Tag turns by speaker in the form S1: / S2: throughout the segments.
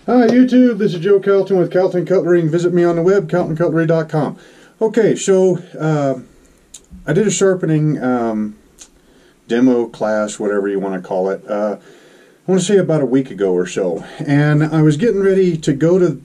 S1: Hi YouTube, this is Joe Calton with Calton Cutlery. Visit me on the web, caltoncutlery.com. Okay, so I did a sharpening demo class, whatever you want to call it. I want to say about a week ago or so, and I was getting ready to go to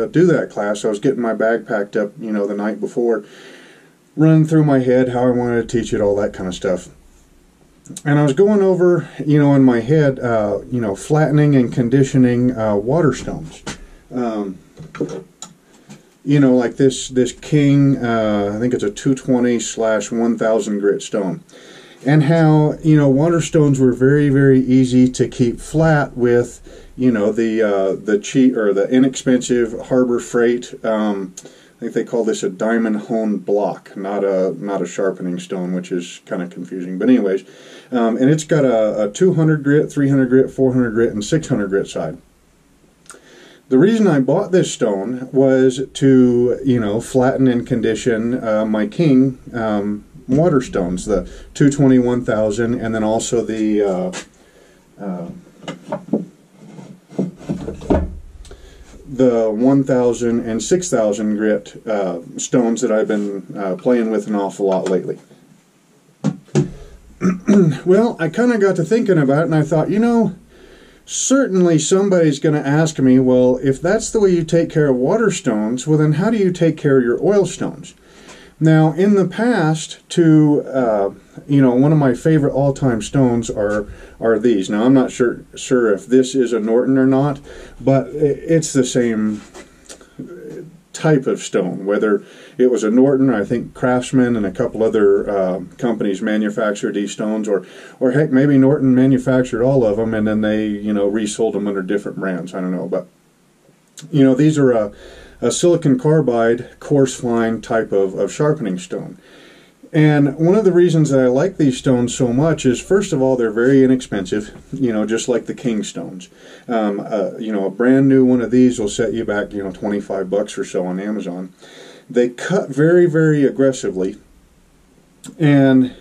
S1: do that class. I was getting my bag packed up, you know, the night before, running through my head how I wanted to teach it, all that kind of stuff. And I was going over, you know, in my head, you know, flattening and conditioning water stones. You know, like this King, I think it's a 220/1000 grit stone. And how, you know, water stones were very, very easy to keep flat with, you know, the cheap or the inexpensive Harbor Freight. I think they call this a diamond honed block, not a sharpening stone, which is kind of confusing. But anyways, and it's got a 200 grit, 300 grit, 400 grit, and 600 grit side. The reason I bought this stone was to, you know, flatten and condition my King water stones, the 220/1000, and then also the the 1000 and 6000 grit stones that I've been playing with an awful lot lately. Well, I kind of got to thinking about it, and I thought, you know, certainly somebody's going to ask me, well, if that's the way you take care of water stones, well then how do you take care of your oil stones? Now, in the past, you know, one of my favorite all-time stones are these. Now, I'm not sure if this is a Norton or not, but it's the same type of stone. Whether it was a Norton, I think Craftsman and a couple other companies manufactured these stones, or heck, maybe Norton manufactured all of them and then they, you know, resold them under different brands. I don't know, but you know, these are a silicon carbide coarse fine type of sharpening stone. And one of the reasons that I like these stones so much is, first of all, they're very inexpensive, you know, just like the King stones. You know, a brand new one of these will set you back, you know, 25 bucks or so on Amazon. They cut very, very aggressively, and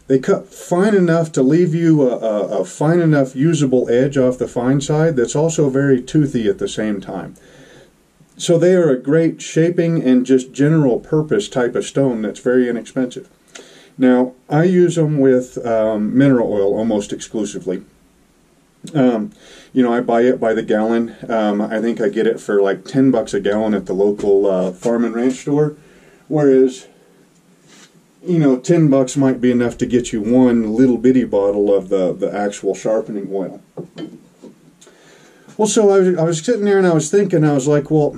S1: they cut fine enough to leave you a fine enough usable edge off the fine side that's also very toothy at the same time. So they are a great shaping and just general purpose type of stone that's very inexpensive. Now, I use them with mineral oil almost exclusively. You know, I buy it by the gallon. I think I get it for like 10 bucks a gallon at the local farm and ranch store. Whereas, you know, 10 bucks might be enough to get you one little bitty bottle of the actual sharpening oil. Well, so I was sitting there and I was thinking, I was like, well,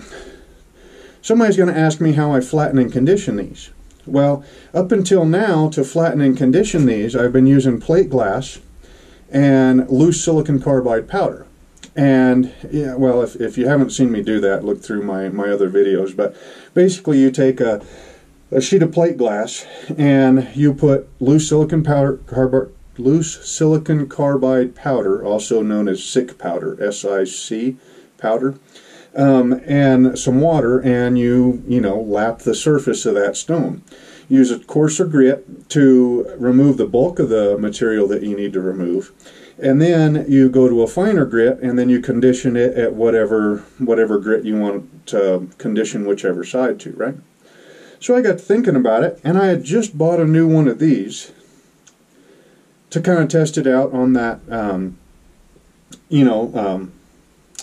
S1: somebody's going to ask me how I flatten and condition these. Well, up until now, to flatten and condition these, I've been using plate glass and loose silicon carbide powder. And, yeah, well, if you haven't seen me do that, look through my other videos. But basically, you take a sheet of plate glass and you put loose silicon carbide powder, also known as SIC powder, S-I-C powder, and some water, and you know, lap the surface of that stone. Use a coarser grit to remove the bulk of the material that you need to remove, and then you go to a finer grit, and then you condition it at whatever grit you want to condition whichever side to, right? So I got thinking about it, and I had just bought a new one of these to kind of test it out on that, you know,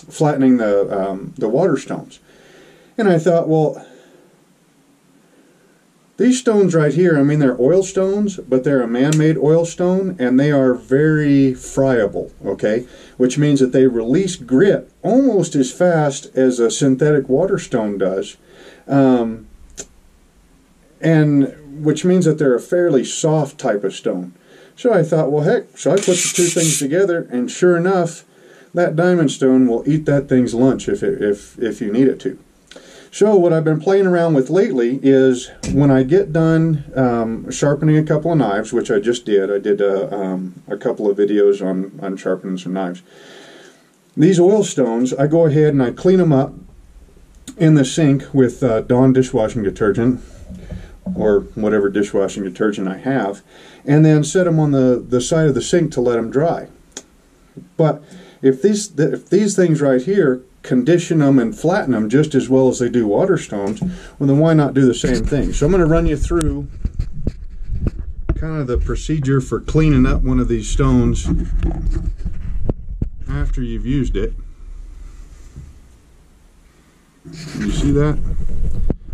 S1: flattening the water stones. And I thought, well, these stones right here, I mean, they're oil stones, but they're a man-made oil stone, and they are very friable, okay? Which means that they release grit almost as fast as a synthetic water stone does. And which means that they're a fairly soft type of stone. So I thought, well, heck, so I put the two things together, and sure enough, that diamond stone will eat that thing's lunch if you need it to. So what I've been playing around with lately is, when I get done sharpening a couple of knives, which I just did. I did a couple of videos on sharpening some knives. These oil stones, I go ahead and I clean them up in the sink with Dawn dishwashing detergent, or whatever dishwashing detergent I have, and then set them on the side of the sink to let them dry. But if these things right here condition them and flatten them just as well as they do water stones, well then why not do the same thing? So I'm going to run you through kind of the procedure for cleaning up one of these stones after you've used it. You see that?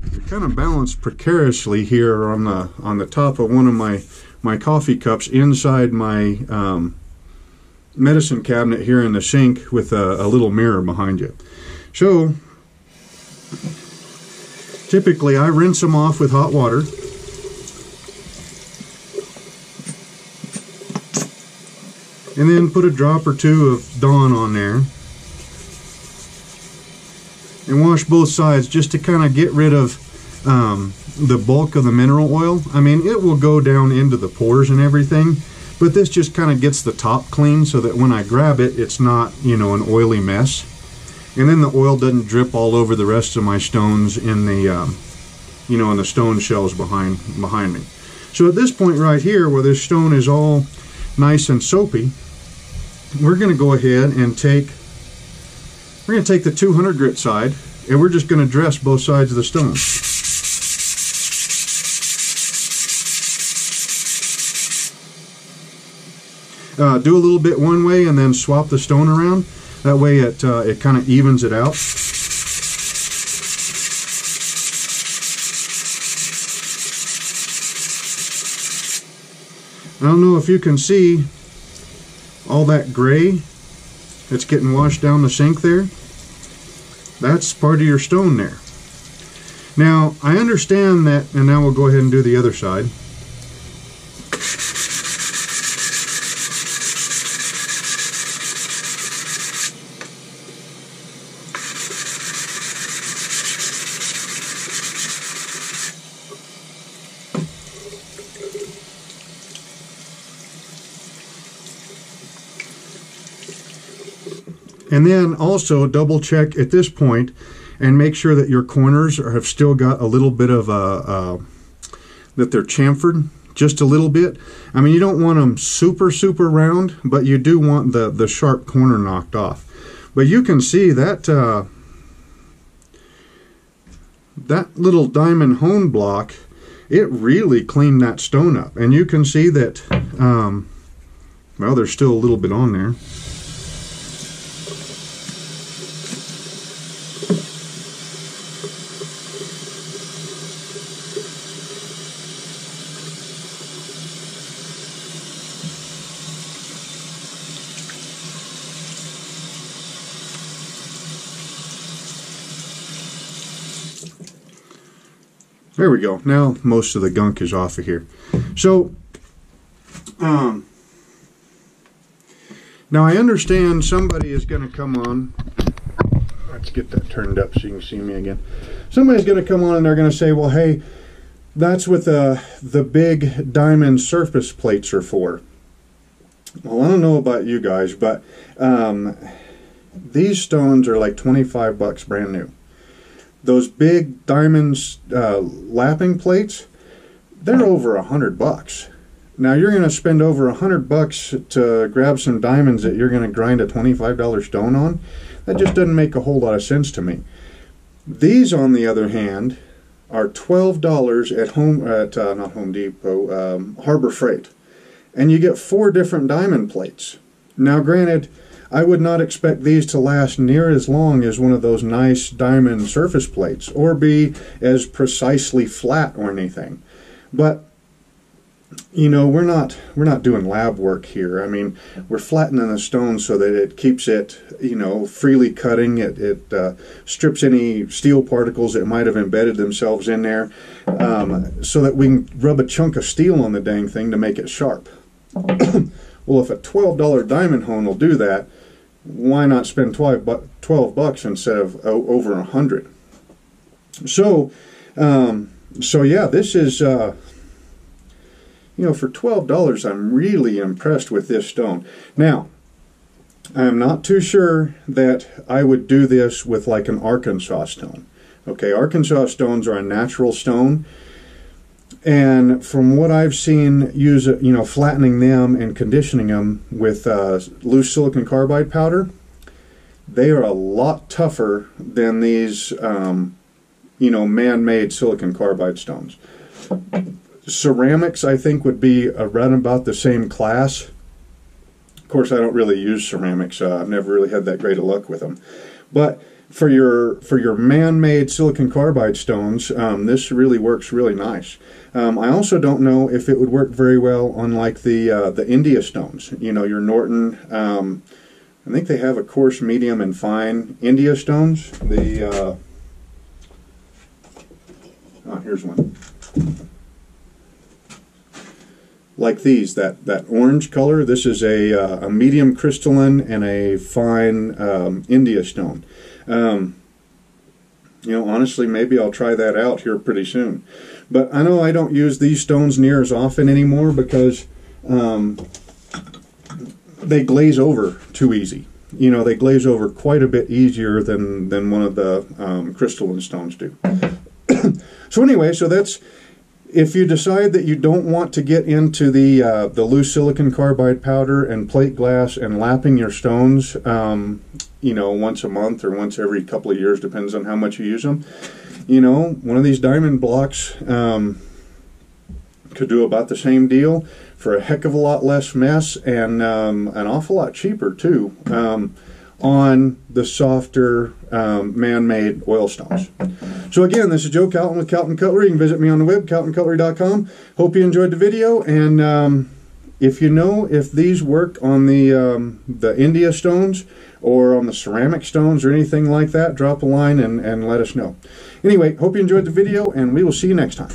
S1: They're kind of balanced precariously here on the top of one of my coffee cups inside my medicine cabinet here in the sink with a little mirror behind you. So typically I rinse them off with hot water. And then put a drop or two of Dawn on there. And wash both sides just to kind of get rid of the bulk of the mineral oil. I mean, it will go down into the pores and everything, but this just kind of gets the top clean so that when I grab it, it's not, you know, an oily mess. And then the oil doesn't drip all over the rest of my stones in the, you know, in the stone shells behind me. So at this point right here, where this stone is all nice and soapy, we're going to go ahead and we're going to take the 200 grit side, and we're just going to dress both sides of the stone. Do a little bit one way and then swap the stone around. That way it kind of evens it out. I don't know if you can see all that gray that's getting washed down the sink there. That's part of your stone there. Now, I understand that, and now we'll go ahead and do the other side. And then also double check at this point and make sure that your corners have still got a little bit of that they're chamfered just a little bit. I mean, you don't want them super round, but you do want the sharp corner knocked off. But you can see that that little diamond hone block, it really cleaned that stone up. And you can see that, well, there's still a little bit on there. There we go. Now most of the gunk is off of here. So, now I understand somebody is going to come on. Let's get that turned up so you can see me again. Somebody's going to come on and they're going to say, well, hey, that's what the big diamond surface plates are for. Well, I don't know about you guys, but these stones are like 25 bucks brand new. Those big diamonds lapping plates, they're over 100 bucks. Now you're going to spend over 100 bucks to grab some diamonds that you're going to grind a $25 stone on. That just doesn't make a whole lot of sense to me. These, on the other hand, are $12 at not Home Depot, Harbor Freight, and you get 4 different diamond plates. Now, granted, I would not expect these to last near as long as one of those nice diamond surface plates, or be as precisely flat or anything. But you know, we're not doing lab work here. I mean, we're flattening the stone so that it keeps it, you know, freely cutting. It strips any steel particles that might have embedded themselves in there, so that we can rub a chunk of steel on the dang thing to make it sharp. Well, if a $12 diamond hone will do that, why not spend 12 bucks instead of over 100? So, so yeah, this is, you know, for $12, I'm really impressed with this stone. Now, I'm not too sure that I would do this with like an Arkansas stone. Okay, Arkansas stones are a natural stone, and from what I've seen, flattening them and conditioning them with loose silicon carbide powder, they are a lot tougher than these, you know, man-made silicon carbide stones. Ceramics, I think, would be around about the same class. Of course, I don't really use ceramics. I've never really had that great of luck with them. But for your man-made silicon carbide stones, this really works really nice. I also don't know if it would work very well on like the India stones. You know, your Norton. I think they have a coarse, medium, and fine India stones. The here's one. Like these, that orange color. This is a medium crystalline and a fine India stone. You know, honestly, maybe I'll try that out here pretty soon. But I know I don't use these stones near as often anymore because they glaze over too easy. You know, they glaze over quite a bit easier than one of the crystalline stones do. So anyway, so that's, if you decide that you don't want to get into the loose silicon carbide powder and plate glass and lapping your stones, you know, once a month or once every couple of years, depends on how much you use them. You know, one of these diamond blocks could do about the same deal for a heck of a lot less mess and an awful lot cheaper too, on the softer man-made oil stones. So again, this is Joe Calton with Calton Cutlery. You can visit me on the web, caltoncutlery.com. Hope you enjoyed the video, and if you know if these work on the India stones or on the ceramic stones or anything like that, drop a line and let us know. Anyway, hope you enjoyed the video, and we will see you next time.